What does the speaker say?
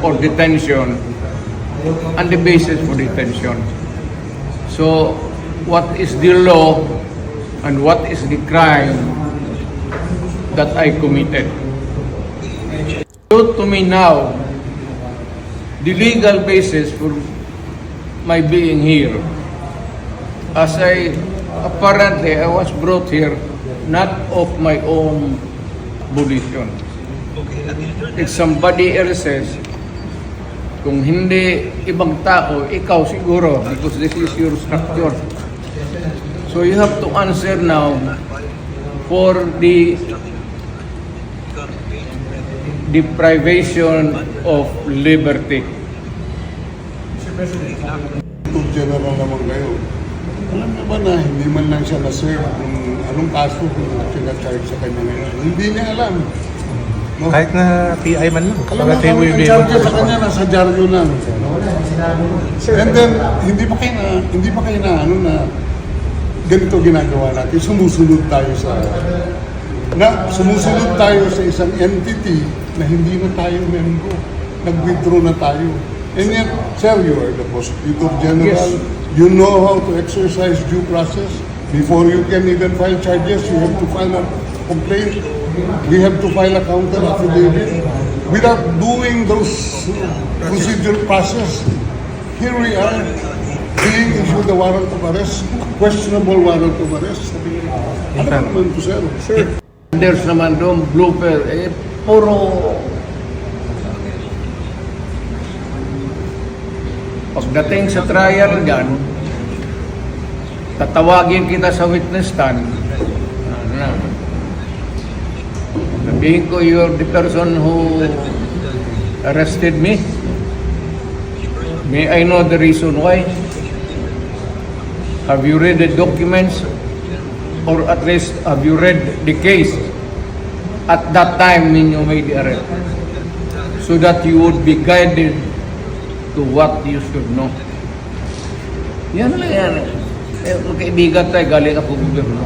for detention and the basis for detention. So, what is the law and what is the crime that I committed? To me now, the legal basis for my being here, as apparently I was brought here not of my own volition. It's somebody else's. Kung hindi ibang tao, ikaw siguro, because this is your structure. So you have to answer now for the deprivation of liberty. General naman kayo. Alam niyo ba na hindi man lang siya na-serve kung anong kaso kung pinag-charge sa kanya ngayon? Hindi niya alam. No? Kahit na PI man lang. Alam mo, ang charge sa kanya nasa dyaryo lang. No? And then, hindi pa kayo na ganito ginagawa natin. Sumusunod tayo sa isang entity na hindi na tayo membro. Nag-withdraw na tayo. And yet, sir, you are the Prosecutor General. Yes. You know how to exercise due process. Before you can even file charges, you have to file a complaint. We have to file a counter affidavit. Without doing those procedural process, here we are being issued a warrant of arrest, questionable warrant of arrest. Ano ba naman ito, sir? Sir. There's naman doon blooper, puro pagdating sa trial dyan, tatawagin kita sa witness stand. Sabihin ko, you're the person who arrested me. May I know the reason why? Have you read the documents? Or at least, have you read the case at that time when you made the arrest? So that you would be guided to what you should know. Yan lang yan. Kaibigan tayo, galing ako gobyerno.